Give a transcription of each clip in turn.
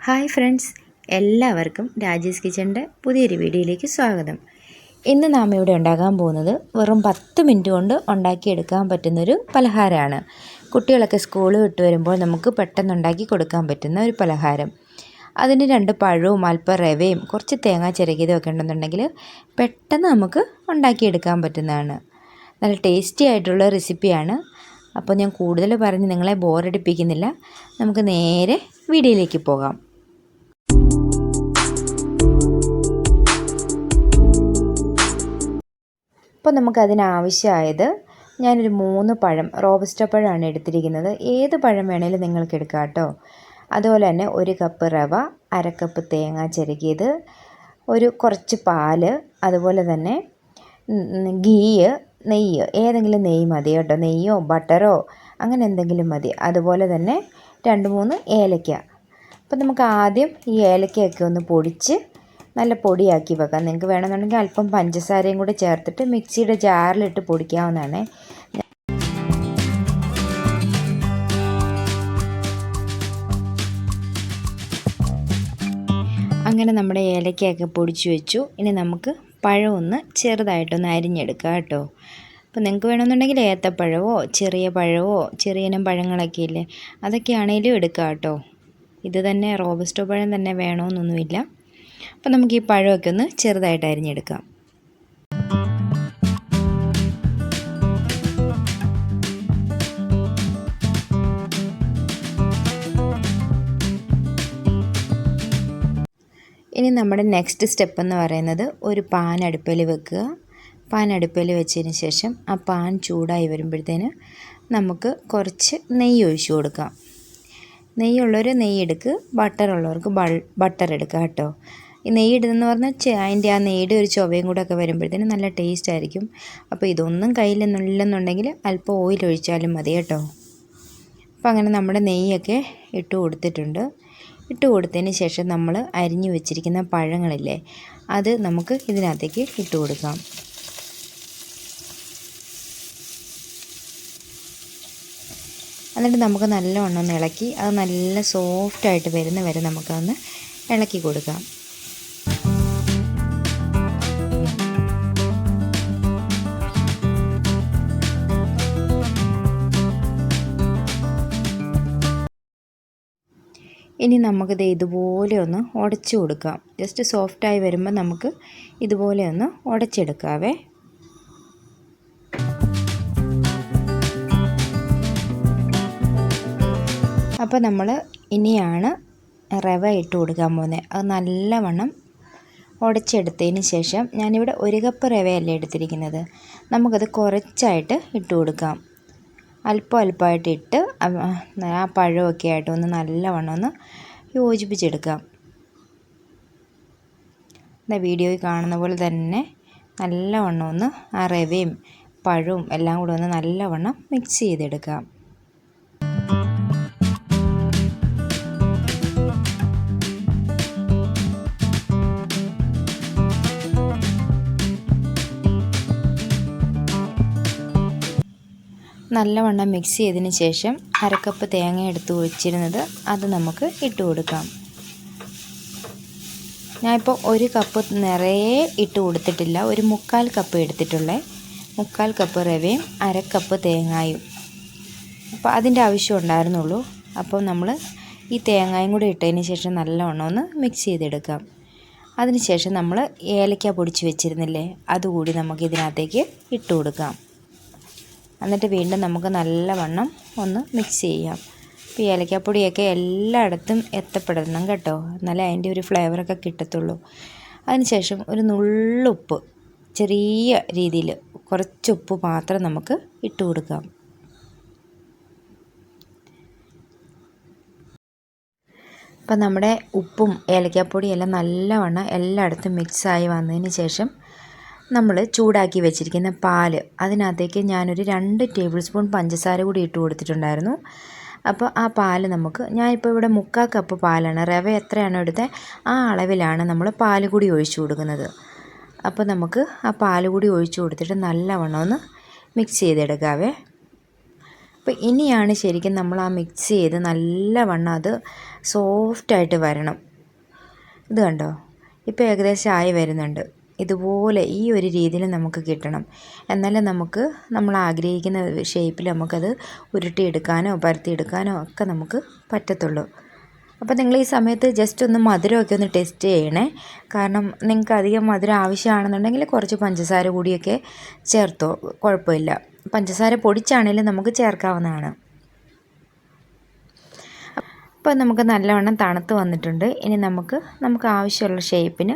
Hi friends, എല്ലാവർക്കും രാജീസ് കിച്ചൻ്റെ പുതിയൊരു വീഡിയോയിലേക്ക് സ്വാഗതം. ഇന്ന് നാം ഇവിടെ ഉണ്ടാക്കാൻ പോകുന്നത് വെറും 10 മിനിറ്റ് കൊണ്ട് ഉണ്ടാക്കിയെടുക്കാൻ പറ്റുന്നൊരു പലഹാരമാണ്. കുട്ടികളൊക്കെ സ്കൂൾ വിട്ട് വരുമ്പോൾ നമുക്ക് പെട്ടെന്ന് ഉണ്ടാക്കി കൊടുക്കാൻ പറ്റുന്ന ഒരു പലഹാരം. അതിന് 2 പഴവും അല്പം റവയും കുറച്ച് തേങ്ങ ചിരകിയതും ഒക്കെ ഉണ്ടെന്നുണ്ടെങ്കിൽ പെട്ടെന്ന് നമുക്ക് ഉണ്ടാക്കിയെടുക്കാൻ പറ്റുന്നതാണ്. നല്ല ടേസ്റ്റി ആയിട്ടുള്ള റെസിപ്പിയാണ്. അപ്പോൾ ഞാൻ കൂടുതൽ പറഞ്ഞ് നിങ്ങളെ ബോറടിപ്പിക്കുന്നില്ല. നമുക്ക് നേരെ വീഡിയോയിലേക്ക് പോകാം. അപ്പോൾ നമുക്കതിനാവശ്യമായത് ഞാനൊരു 3 പഴം, റോബസ്റ്റ പഴമാണ് എടുത്തിരിക്കുന്നത്. ഏത് പഴം വേണേലും നിങ്ങൾക്ക് എടുക്കാം കേട്ടോ. അതുപോലെ തന്നെ 1 കപ്പ് റവ, 1/2 കപ്പ് തേങ്ങ ചിരകിയത്, കുറച്ച് പാല്, അതുപോലെ തന്നെ നെയ്യ് ഏതെങ്കിലും നെയ്യ് മതി കേട്ടോ. നെയ്യോ ബട്ടറോ അങ്ങനെ എന്തെങ്കിലും മതി. അതുപോലെ തന്നെ 2-3 ഏലക്ക. അപ്പോൾ നമുക്ക് ആദ്യം ഈ ഏലക്കയൊക്കെ ഒന്ന് പൊടിച്ച് നല്ല പൊടിയാക്കി വെക്കാം. നിങ്ങൾക്ക് വേണമെന്നുണ്ടെങ്കിൽ അല്പം പഞ്ചസാരയും കൂടി ചേർത്തിട്ട് മിക്സിയുടെ ജാറിലിട്ട് പൊടിക്കാവുന്നതാണ്. അങ്ങനെ നമ്മുടെ ഏലക്കയൊക്കെ പൊടിച്ച് വെച്ചു. ഇനി നമുക്ക് പഴം ഒന്ന് ചെറുതായിട്ടൊന്ന് അരിഞ്ഞെടുക്കാം കേട്ടോ. അപ്പോൾ നിങ്ങൾക്ക് വേണമെന്നുണ്ടെങ്കിൽ ഏത്തപ്പഴമോ ചെറിയ പഴമോ ചെറിയ ഇനം പഴങ്ങളൊക്കെ ഇല്ലേ, അതൊക്കെ ആണെങ്കിലും എടുക്കാം കേട്ടോ. ഇത് തന്നെ റോബസ്റ്റോ പഴം തന്നെ വേണമെന്നൊന്നുമില്ല. അപ്പോൾ നമുക്ക് ഈ പഴമൊക്കെ ഒന്ന് ചെറുതായിട്ട് അരിഞ്ഞെടുക്കാം. ഇനി നമ്മുടെ നെക്സ്റ്റ് സ്റ്റെപ്പ് എന്ന് പറയുന്നത് ഒരു പാൻ അടുപ്പിൽ വെക്കുക. പാൻ അടുപ്പിൽ വെച്ചതിന് ശേഷം ആ പാൻ ചൂടായി വരുമ്പോഴത്തേന് നമുക്ക് കുറച്ച് നെയ്യ് ഒഴിച്ചു കൊടുക്കാം. നെയ്യുള്ളവർ നെയ്യ് എടുക്കുക, ബട്ടറുള്ളവർക്ക് ബട്ടർ എടുക്കുക കേട്ടോ. ഈ നെയ്യ് ഇടുന്നതെന്ന് പറഞ്ഞാൽ അതിൻ്റെ ആ നെയ്യുടെ ഒരു ചുവയും കൂടെ ഒക്കെ വരുമ്പോഴത്തേന് നല്ല ടേസ്റ്റ് ആയിരിക്കും. അപ്പോൾ ഇതൊന്നും കയ്യിലൊന്നുമില്ലെന്നുണ്ടെങ്കിൽ അല്പം ഓയിൽ ഒഴിച്ചാലും മതി കേട്ടോ. അപ്പോൾ അങ്ങനെ നമ്മുടെ നെയ്യൊക്കെ ഇട്ട് കൊടുത്തിട്ടുണ്ട്. ഇട്ട് കൊടുത്തതിന് ശേഷം നമ്മൾ അരിഞ്ഞു വെച്ചിരിക്കുന്ന പഴങ്ങളില്ലേ, അത് നമുക്ക് ഇതിനകത്തേക്ക് ഇട്ട് കൊടുക്കാം. എന്നിട്ട് നമുക്ക് നല്ലവണ്ണം ഒന്ന് ഇളക്കി അത് നല്ല സോഫ്റ്റായിട്ട് വരുന്ന വരെ നമുക്കതൊന്ന് ഇളക്കി കൊടുക്കാം. ഇനി നമുക്കിത് ഇതുപോലെ ഒന്ന് ഉടച്ചു കൊടുക്കാം. ജസ്റ്റ് സോഫ്റ്റായി വരുമ്പോൾ നമുക്ക് ഇതുപോലെ ഒന്ന് ഉടച്ചെടുക്കാവേ. അപ്പോൾ നമ്മൾ ഇനിയാണ് റവ ഇട്ട് കൊടുക്കാൻ പോകുന്നത്. അത് നല്ലവണ്ണം ഉടച്ചെടുത്തതിന് ശേഷം ഞാനിവിടെ 1 കപ്പ് റവയല്ലേ എടുത്തിരിക്കുന്നത്, നമുക്കത് കുറച്ചായിട്ട് ഇട്ട് കൊടുക്കാം. അല്പമായിട്ട് ഇട്ട് ആ പഴമൊക്കെ ആയിട്ട് ഒന്ന് നല്ലവണ്ണം ഒന്ന് യോജിപ്പിച്ചെടുക്കാം. വീഡിയോയിൽ കാണുന്ന പോലെ തന്നെ നല്ലവണ്ണം ഒന്ന് ആ റവയും പഴവും എല്ലാം കൂടെ ഒന്ന് നല്ലവണ്ണം മിക്സ് ചെയ്തെടുക്കാം. നല്ലവണ്ണം മിക്സ് ചെയ്തതിന് ശേഷം 1/2 കപ്പ് തേങ്ങ എടുത്ത് ഒഴിച്ചിരുന്നത് അത് നമുക്ക് ഇട്ട് കൊടുക്കാം. ഞാനിപ്പോൾ 1 കപ്പ് നിറയെ ഇട്ട് കൊടുത്തിട്ടില്ല, 1/4 കപ്പ് എടുത്തിട്ടുള്ളേ. 1/4 കപ്പ് റവയും 1/2 കപ്പ് തേങ്ങയും. അപ്പോൾ അതിൻ്റെ ആവശ്യം ഉണ്ടായിരുന്നുള്ളൂ. അപ്പോൾ നമ്മൾ ഈ തേങ്ങയും കൂടി ഇട്ടതിന് ശേഷം നല്ലവണ്ണം ഒന്ന് മിക്സ് ചെയ്തെടുക്കാം. അതിന് ശേഷം നമ്മൾ ഏലക്ക പൊടിച്ച് വെച്ചിരുന്നില്ലേ, അതുകൂടി നമുക്ക് ഇതിനകത്തേക്ക് ഇട്ട് കൊടുക്കാം. എന്നിട്ട് വീണ്ടും നമുക്ക് നല്ലവണ്ണം ഒന്ന് മിക്സ് ചെയ്യാം. ഇപ്പോൾ ഏലക്കാപ്പൊടിയൊക്കെ എല്ലായിടത്തും എത്തപ്പെടണം കേട്ടോ, എന്നാലേ അതിൻ്റെ ഒരു ഫ്ലേവറൊക്കെ കിട്ടത്തുള്ളൂ. അതിനുശേഷം ഒരു നുള്ളുപ്പ്, ചെറിയ രീതിയിൽ കുറച്ച് ഉപ്പ് മാത്രം നമുക്ക് ഇട്ട് കൊടുക്കാം. അപ്പം നമ്മുടെ ഉപ്പും ഏലക്കാപ്പൊടിയെല്ലാം നല്ലവണ്ണം എല്ലായിടത്തും മിക്സായി വന്നതിന് ശേഷം നമ്മൾ ചൂടാക്കി വെച്ചിരിക്കുന്ന പാല്, അതിനകത്തേക്ക് ഞാനൊരു 2 ടേബിൾ സ്പൂൺ പഞ്ചസാര കൂടി ഇട്ട് കൊടുത്തിട്ടുണ്ടായിരുന്നു. അപ്പോൾ ആ പാല് ഞാനിപ്പോൾ ഇവിടെ 1/4 കപ്പ് പാലാണ്, റവ എത്രയാണോ എടുത്തത് ആ അളവിലാണ് നമ്മൾ പാല് കൂടി ഒഴിച്ചു കൊടുക്കുന്നത്. അപ്പോൾ നമുക്ക് ആ പാല് കൂടി ഒഴിച്ചു കൊടുത്തിട്ട് നല്ലവണ്ണം ഒന്ന് മിക്സ് ചെയ്തെടുക്കാവേ. അപ്പോൾ ഇനിയാണ് ശരിക്കും നമ്മൾ ആ മിക്സ് ചെയ്ത് നല്ലവണ്ണം അത് സോഫ്റ്റായിട്ട് വരണം. ഇത് കണ്ടോ, ഇപ്പോൾ ഏകദേശം ആയി വരുന്നുണ്ട്. ഇതുപോലെ ഈ ഒരു രീതിയിൽ നമുക്ക് കിട്ടണം. എന്നാലേ നമുക്ക് നമ്മൾ ആഗ്രഹിക്കുന്ന ഷേപ്പിൽ നമുക്കത് ഉരുട്ടിയെടുക്കാനോ പരത്തിയെടുക്കാനോ ഒക്കെ നമുക്ക് പറ്റത്തുള്ളൂ. അപ്പോൾ നിങ്ങൾ ഈ സമയത്ത് ജസ്റ്റ് ഒന്ന് മധുരമൊക്കെ ഒന്ന് ടെസ്റ്റ് ചെയ്യണേ. കാരണം നിങ്ങൾക്ക് അധികം മധുരം ആവശ്യമാണെന്നുണ്ടെങ്കിൽ കുറച്ച് പഞ്ചസാര കൂടിയൊക്കെ ചേർത്തോ, കുഴപ്പമില്ല. പഞ്ചസാര പൊടിച്ചാണെങ്കിലും നമുക്ക് ചേർക്കാവുന്നതാണ്. അപ്പോൾ നമുക്ക് നല്ലവണ്ണം തണുത്ത് വന്നിട്ടുണ്ട്. ഇനി നമുക്ക് ആവശ്യമുള്ള ഷേപ്പിന്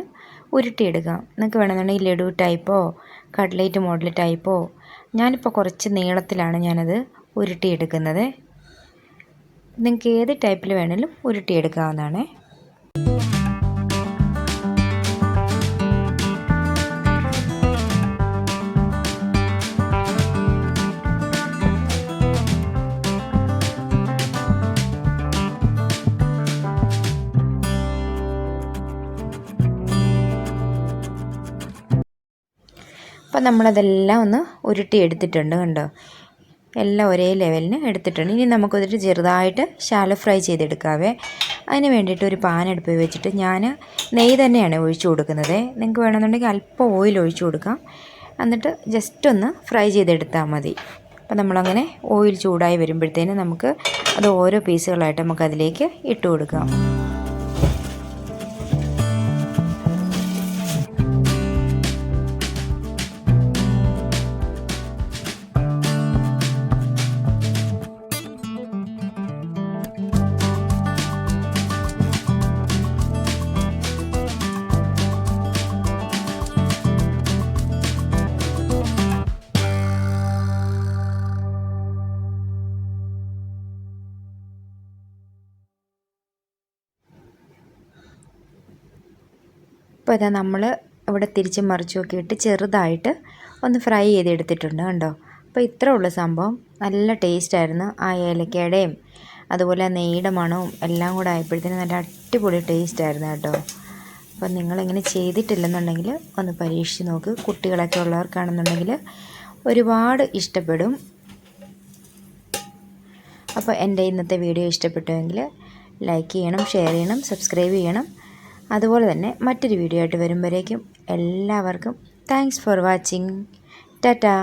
ഉരുട്ടിയെടുക്കാം. നിങ്ങൾക്ക് വേണമെന്നുണ്ടെങ്കിൽ ലഡു ടൈപ്പോ കട്ട്ലേറ്റ് മോഡൽ ടൈപ്പോ. ഞാനിപ്പോൾ കുറച്ച് നീളത്തിലാണ് ഞാനത് ഉരുട്ടിയെടുക്കുന്നത്. നിങ്ങൾക്ക് ഏത് ടൈപ്പിൽ വേണമെങ്കിലും ഉരുട്ടിയെടുക്കാവുന്നതാണ്. അപ്പോൾ നമ്മളതെല്ലാം ഒന്ന് ഉരുട്ടിയെടുത്തിട്ടുണ്ട്. കണ്ടോ, എല്ലാം ഒരേ ലെവലിന് എടുത്തിട്ടുണ്ട്. ഇനി നമുക്കൊരു ചെറുതായിട്ട് ശാലോ ഫ്രൈ ചെയ്തെടുക്കാവേ. അതിന് വേണ്ടിയിട്ട് ഒരു പാൻ അടുപ്പിൽ വെച്ചിട്ട് ഞാൻ നെയ്യ് തന്നെയാണ് ഒഴിച്ചു കൊടുക്കുന്നത്. നിങ്ങൾക്ക് വേണമെന്നുണ്ടെങ്കിൽ അല്പം ഓയിൽ ഒഴിച്ചു കൊടുക്കാം. എന്നിട്ട് ജസ്റ്റ് ഒന്ന് ഫ്രൈ ചെയ്തെടുത്താൽ മതി. അപ്പോൾ നമ്മളങ്ങനെ ഓയിൽ ചൂടായി വരുമ്പോഴത്തേനും നമുക്ക് അത് ഓരോ പീസുകളായിട്ട് നമുക്കതിലേക്ക് ഇട്ട് കൊടുക്കാം. ഇപ്പോൾ ഇതാ നമ്മൾ ഇവിടെ തിരിച്ച് മറിച്ചുമൊക്കെ ഇട്ട് ചെറുതായിട്ട് ഒന്ന് ഫ്രൈ ചെയ്തെടുത്തിട്ടുണ്ട്. കണ്ടോ, അപ്പോൾ ഇത്രേ ഉള്ള സംഭവം. നല്ല ടേസ്റ്റായിരുന്നു. ആ ഏലക്കയുടെയും അതുപോലെ നെയ്യുടെ മണവും എല്ലാം കൂടെ ആയപ്പോഴത്തേനും നല്ല അടിപൊളി ടേസ്റ്റായിരുന്നു കേട്ടോ. അപ്പോൾ നിങ്ങളിങ്ങനെ ചെയ്തിട്ടില്ലെന്നുണ്ടെങ്കിൽ ഒന്ന് പരീക്ഷിച്ച് നോക്ക്. കുട്ടികളൊക്കെ ഉള്ളവർക്കാണെന്നുണ്ടെങ്കിൽ ഒരുപാട് ഇഷ്ടപ്പെടും. അപ്പോൾ എൻ്റെ ഇന്നത്തെ വീഡിയോ ഇഷ്ടപ്പെട്ടുവെങ്കിൽ ലൈക്ക് ചെയ്യണം, ഷെയർ ചെയ്യണം, സബ്സ്ക്രൈബ് ചെയ്യണം. അതുപോലെ തന്നെ മറ്റൊരു വീഡിയോ ആയിട്ട് വരുമ്പോഴേക്കും എല്ലാവർക്കും താങ്ക്സ് ഫോർ വാച്ചിങ്. ടാറ്റാ.